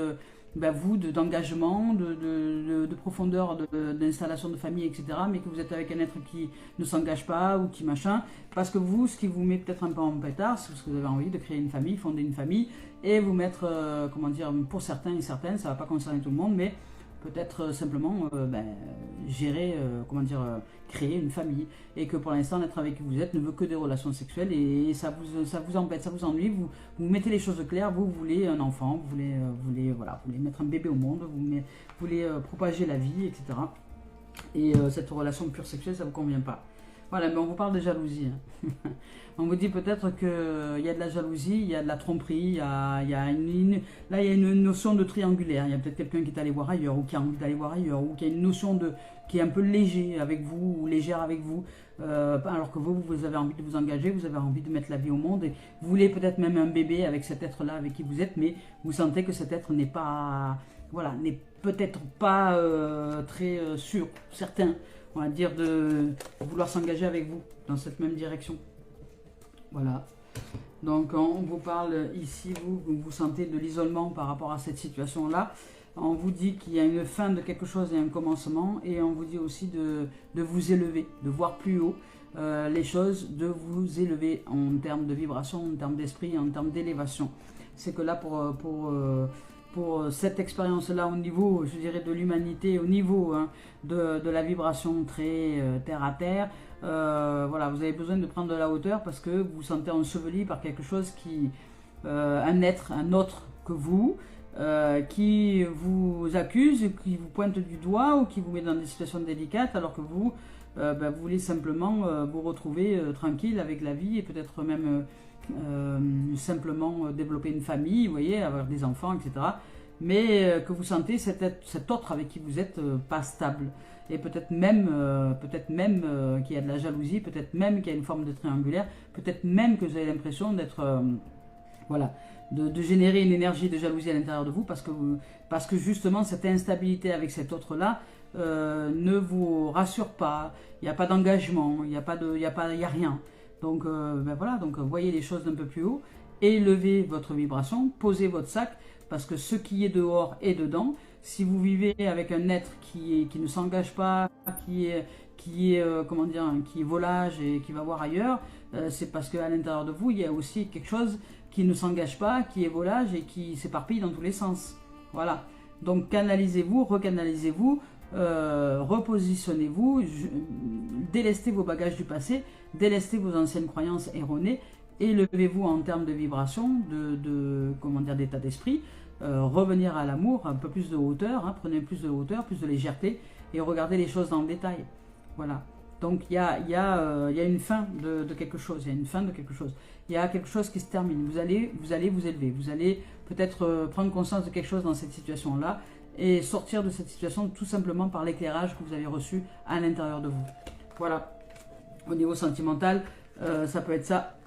vous, d'engagement, de profondeur, d'installation de famille, etc., mais que vous êtes avec un être qui ne s'engage pas, ou qui machin, parce que vous, ce qui vous met peut-être un peu en pétard, c'est parce que vous avez envie de créer une famille, fonder une famille, et vous mettre, comment dire, pour certains et certaines, ça ne va pas concerner tout le monde, mais peut-être simplement gérer, comment dire, créer une famille, et que pour l'instant l'être avec qui vous êtes ne veut que des relations sexuelles, et ça vous embête, ça vous ennuie, vous mettez les choses claires, vous voulez un enfant, vous voulez mettre un bébé au monde, vous voulez propager la vie, etc. Et cette relation pure sexuelle, ça ne vous convient pas. Voilà, mais on vous parle de jalousie. On vous dit peut-être qu'il y a de la jalousie, il y a de la tromperie, là il y a une notion de triangulaire. Il y a peut-être quelqu'un qui est allé voir ailleurs, ou qui a envie d'aller voir ailleurs, ou qui a une notion qui est un peu léger avec vous, ou légère avec vous, alors que vous avez envie de vous engager, vous avez envie de mettre la vie au monde, et vous voulez peut-être même un bébé avec cet être-là avec qui vous êtes, mais vous sentez que cet être n'est pas, voilà, n'est peut-être pas très sûr, certain, on va dire, de vouloir s'engager avec vous dans cette même direction. Voilà. Donc on vous parle ici, vous sentez de l'isolement par rapport à cette situation-là. On vous dit qu'il y a une fin de quelque chose et un commencement, et on vous dit aussi de vous élever, de voir plus haut les choses, de vous élever en termes de vibration, en termes d'esprit, en termes d'élévation. C'est que là, pour cette expérience-là, au niveau, je dirais, de l'humanité, au niveau de la vibration très terre à terre, voilà, vous avez besoin de prendre de la hauteur, parce que vous vous sentez enseveli par quelque chose un être, un autre que vous, qui vous accuse, qui vous pointe du doigt, ou qui vous met dans des situations délicates, alors que vous voulez simplement vous retrouver tranquille avec la vie, et peut-être même simplement développer une famille, vous voyez, avoir des enfants, etc. Mais que vous sentez cet autre avec qui vous êtes pas stable. Et peut-être même qu'il y a de la jalousie, peut-être même qu'il y a une forme de triangulaire, peut-être même que vous avez l'impression d'être, voilà, de générer une énergie de jalousie à l'intérieur de vous, parce que justement cette instabilité avec cet autre-là ne vous rassure pas, il n'y a pas d'engagement, il n'y a rien. Donc voilà, donc voyez les choses d'un peu plus haut, élevez votre vibration, posez votre sac, parce que ce qui est dehors est dedans. Si vous vivez avec un être qui ne s'engage pas, qui est volage et qui va voir ailleurs, c'est parce qu'à l'intérieur de vous, il y a aussi quelque chose qui ne s'engage pas, qui est volage et qui s'éparpille dans tous les sens. Voilà. Donc canalisez-vous, recanalisez-vous, repositionnez-vous, délestez vos bagages du passé, délestez vos anciennes croyances erronées, élevez-vous en termes de vibration, d'état d'esprit, revenir à l'amour, un peu plus de hauteur, prenez plus de hauteur, plus de légèreté, et regardez les choses dans le détail. Voilà. Donc il y a une fin de quelque chose, il y a une fin de quelque chose. Il y a quelque chose qui se termine. Vous allez vous élever, vous allez peut-être prendre conscience de quelque chose dans cette situation-là, et sortir de cette situation tout simplement par l'éclairage que vous avez reçu à l'intérieur de vous. Voilà. Au niveau sentimental, ça peut être ça.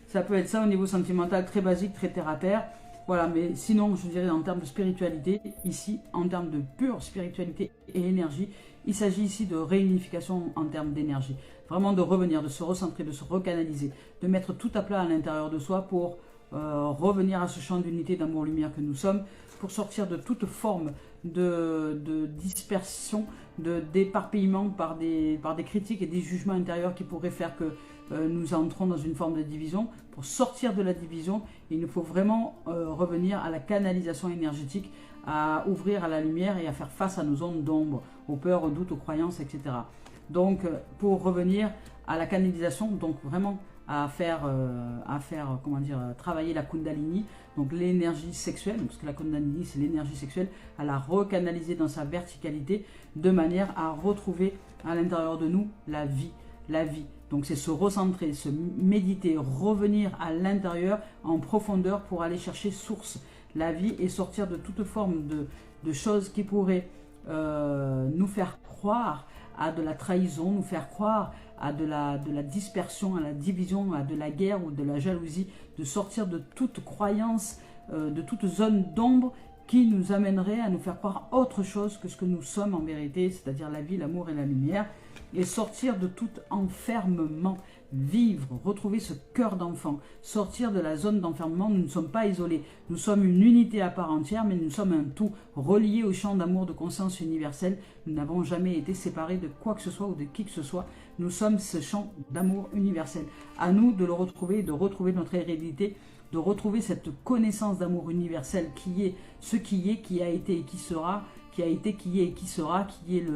Ça peut être ça au niveau sentimental, très basique, très terre à terre. Voilà, mais sinon, je dirais en termes de spiritualité, ici, en termes de pure spiritualité et énergie, il s'agit ici de réunification en termes d'énergie. Vraiment de revenir, de se recentrer, de se recanaliser, de mettre tout à plat à l'intérieur de soi pour revenir à ce champ d'unité, d'amour-lumière que nous sommes, pour sortir de toute forme de dispersion, d'éparpillement par des critiques et des jugements intérieurs qui pourraient faire que nous entrons dans une forme de division. Pour sortir de la division, il nous faut vraiment revenir à la canalisation énergétique, à ouvrir à la lumière et à faire face à nos ondes d'ombre, aux peurs, aux doutes, aux croyances, etc. Donc, pour revenir à la canalisation, donc vraiment à faire comment dire, travailler la Kundalini, donc l'énergie sexuelle, parce que la Kundalini c'est l'énergie sexuelle, à la recanaliser dans sa verticalité, de manière à retrouver à l'intérieur de nous la vie. La vie. Donc c'est se recentrer, se méditer, revenir à l'intérieur en profondeur pour aller chercher source, la vie, et sortir de toute forme de choses qui pourraient nous faire croire à de la trahison, nous faire croire à de la dispersion, à la division, à de la guerre ou de la jalousie, de sortir de toute croyance, de toute zone d'ombre qui nous amènerait à nous faire croire autre chose que ce que nous sommes en vérité, c'est-à-dire la vie, l'amour et la lumière, et sortir de tout enfermement, vivre, retrouver ce cœur d'enfant, sortir de la zone d'enfermement. Nous ne sommes pas isolés, nous sommes une unité à part entière, mais nous sommes un tout, relié au champ d'amour de conscience universelle. Nous n'avons jamais été séparés de quoi que ce soit ou de qui que ce soit, nous sommes ce champ d'amour universel. À nous de le retrouver, de retrouver notre hérédité, de retrouver cette connaissance d'amour universel qui est ce qui est, qui a été et qui sera, qui a été, qui est et qui sera, qui est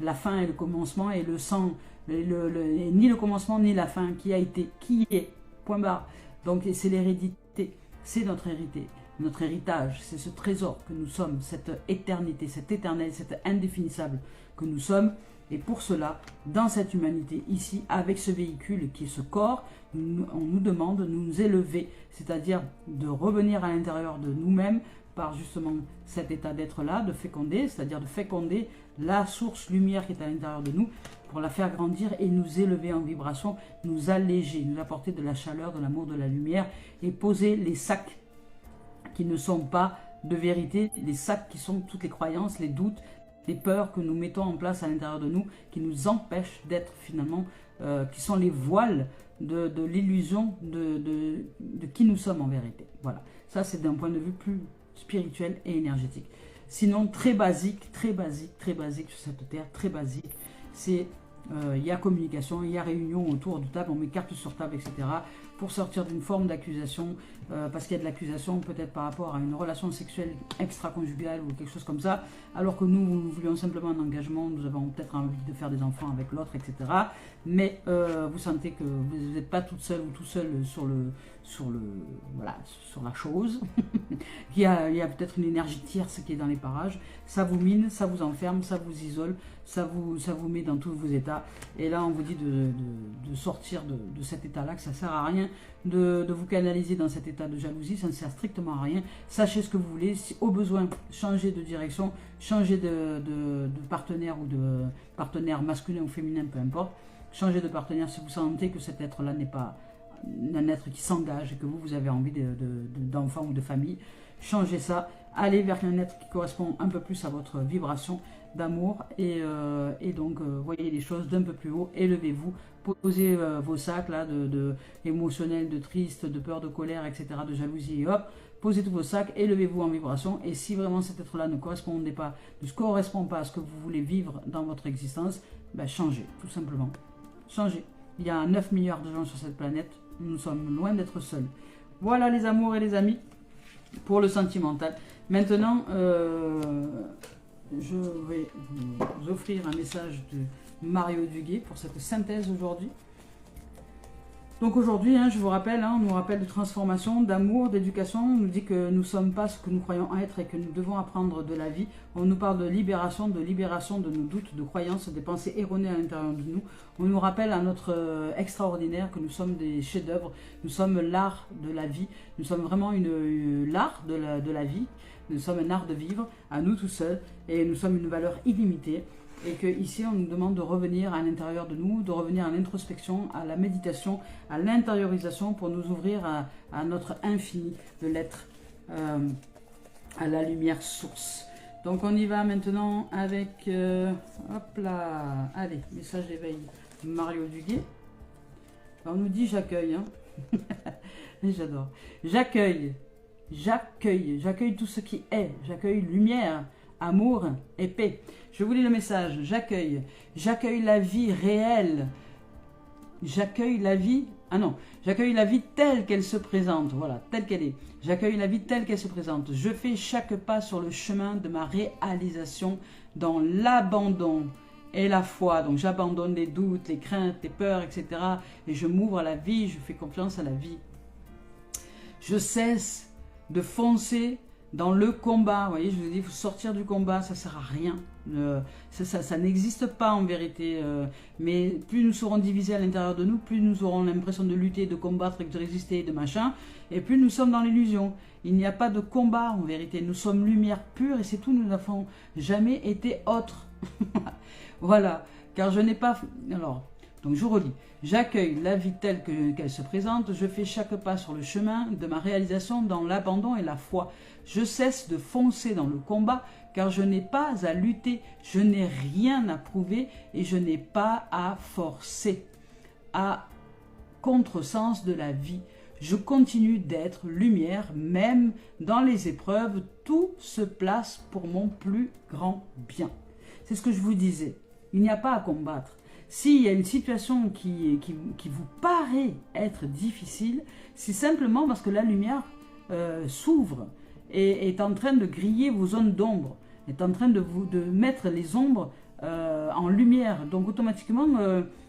la fin et le commencement, et le sang, ni le commencement ni la fin, qui a été, qui est, point barre. Donc c'est l'hérédité, c'est notre hérité, notre héritage, c'est ce trésor que nous sommes, cette éternité, cet éternel, cet indéfinissable que nous sommes. Et pour cela, dans cette humanité, ici, avec ce véhicule qui est ce corps, on nous demande de nous élever, c'est-à-dire de revenir à l'intérieur de nous-mêmes par justement cet état d'être-là, de féconder, c'est-à-dire de féconder la source lumière qui est à l'intérieur de nous, pour la faire grandir et nous élever en vibration, nous alléger, nous apporter de la chaleur, de l'amour, de la lumière, et poser les sacs qui ne sont pas de vérité, les sacs qui sont toutes les croyances, les doutes, les peurs que nous mettons en place à l'intérieur de nous, qui nous empêchent d'être finalement, qui sont les voiles de l'illusion de qui nous sommes en vérité. Voilà, ça c'est d'un point de vue plus spirituel et énergétique. Sinon, très basique sur cette terre, très basique, c'est il y a communication, il y a réunion autour de table, on met carte sur table, etc. pour sortir d'une forme d'accusation, parce qu'il y a de l'accusation peut-être par rapport à une relation sexuelle extra-conjugale ou quelque chose comme ça, alors que nous voulions simplement un engagement, nous avons peut-être envie de faire des enfants avec l'autre, etc. Mais vous sentez que vous n'êtes pas toute seule ou tout seul sur la chose. il y a peut-être une énergie tierce qui est dans les parages, ça vous mine, ça vous enferme, ça vous isole, ça vous met dans tous vos états, et là on vous dit de sortir de cet état-là, que ça ne sert à rien de vous canaliser dans cet état de jalousie, ça ne sert strictement à rien. Sachez ce que vous voulez, si au besoin, changez de direction, changez de partenaire, ou de partenaire masculin ou féminin, peu importe, changez de partenaire si vous sentez que cet être-là n'est pas un être qui s'engage et que vous avez envie d'enfants ou de famille. Changez ça, allez vers un être qui correspond un peu plus à votre vibration d'amour, et donc voyez les choses d'un peu plus haut, élevez-vous, posez vos sacs là de émotionnels, de triste, de peur, de colère, etc., de jalousie, et hop, posez tous vos sacs, élevez-vous en vibration, et si vraiment cet être-là ne correspond pas à ce que vous voulez vivre dans votre existence, ben changez, tout simplement. Changez. Il y a 9 milliards de gens sur cette planète, nous sommes loin d'être seuls. Voilà les amours et les amis, pour le sentimental. Maintenant, je vais vous offrir un message de Mario Duguay pour cette synthèse aujourd'hui. Donc aujourd'hui, je vous rappelle, on nous rappelle de transformation, d'amour, d'éducation. On nous dit que nous ne sommes pas ce que nous croyons être et que nous devons apprendre de la vie. On nous parle de libération de nos doutes, de croyances, des pensées erronées à l'intérieur de nous. On nous rappelle à notre extraordinaire que nous sommes des chefs-d'œuvre. Nous sommes l'art de la vie. Nous sommes vraiment l'art de la vie. Nous sommes un art de vivre, à nous tout seuls. Et nous sommes une valeur illimitée. Et qu'ici, on nous demande de revenir à l'intérieur de nous, de revenir à l'introspection, à la méditation, à l'intériorisation pour nous ouvrir à notre infini de l'être, à la lumière source. Donc on y va maintenant avec, hop là, allez, message d'éveil, Mario Duguay. On nous dit j'accueille, j'adore. J'accueille tout ce qui est, j'accueille lumière, amour et paix. Je vous lis le message, j'accueille la vie réelle J'accueille la vie, ah non, j'accueille la vie telle qu'elle se présente, voilà, telle qu'elle est. J'accueille la vie telle qu'elle se présente. Je fais chaque pas sur le chemin de ma réalisation dans l'abandon et la foi. Donc j'abandonne les doutes, les craintes, les peurs, etc. Et je m'ouvre à la vie, je fais confiance à la vie. Je cesse de foncer dans le combat. Vous voyez, je vous dis, il faut sortir du combat, ça ne sert à rien. Ça n'existe pas en vérité. Mais plus nous serons divisés à l'intérieur de nous, plus nous aurons l'impression de lutter, de combattre, de résister, de machin. Et plus nous sommes dans l'illusion. Il n'y a pas de combat en vérité. Nous sommes lumière pure et c'est tout. Nous n'avons jamais été autres. Voilà. Car je n'ai pas... Alors... Donc je relis, j'accueille la vie telle qu'elle se présente, je fais chaque pas sur le chemin de ma réalisation dans l'abandon et la foi. Je cesse de foncer dans le combat car je n'ai pas à lutter, je n'ai rien à prouver et je n'ai pas à forcer. À contresens de la vie, je continue d'être lumière même dans les épreuves, tout se place pour mon plus grand bien. C'est ce que je vous disais, il n'y a pas à combattre. S'il y a une situation qui vous paraît être difficile, c'est simplement parce que la lumière s'ouvre et est en train de griller vos zones d'ombre, est en train de mettre les ombres en lumière. Donc automatiquement,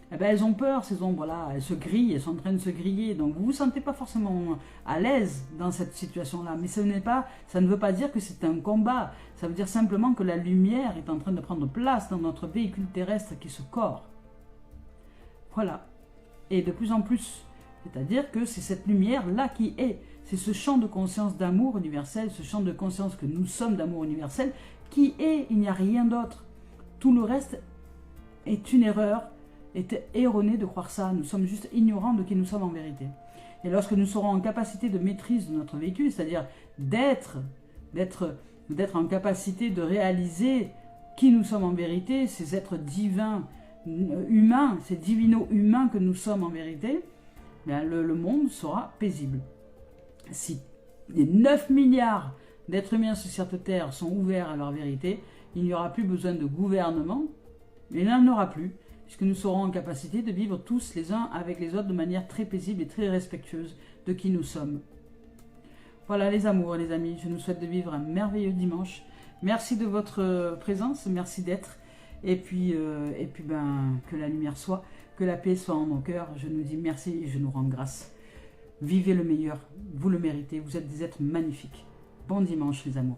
elles ont peur ces ombres-là, elles se grillent, elles sont en train de se griller. Donc vous ne vous sentez pas forcément à l'aise dans cette situation-là. Mais ça ne veut pas dire que c'est un combat. Ça veut dire simplement que la lumière est en train de prendre place dans notre véhicule terrestre qui est ce corps. Voilà. Et de plus en plus. C'est-à-dire que c'est cette lumière-là qui est. C'est ce champ de conscience d'amour universel, ce champ de conscience que nous sommes d'amour universel, qui est, il n'y a rien d'autre. Tout le reste est une erreur, est erroné de croire ça. Nous sommes juste ignorants de qui nous sommes en vérité. Et lorsque nous serons en capacité de maîtrise de notre véhicule, c'est-à-dire d'être en capacité de réaliser qui nous sommes en vérité, ces êtres divins, humains, ces divino-humains que nous sommes en vérité, bien, le monde sera paisible. Si les 9 milliards d'êtres humains sur cette terre sont ouverts à leur vérité, il n'y aura plus besoin de gouvernement, mais il n'y en aura plus, puisque nous serons en capacité de vivre tous les uns avec les autres de manière très paisible et très respectueuse de qui nous sommes. Voilà les amours, les amis, je nous souhaite de vivre un merveilleux dimanche. Merci de votre présence, merci d'être. Et puis que la lumière soit, que la paix soit en nos cœurs. Je nous dis merci et je nous rends grâce. Vivez le meilleur, vous le méritez, vous êtes des êtres magnifiques. Bon dimanche les amours.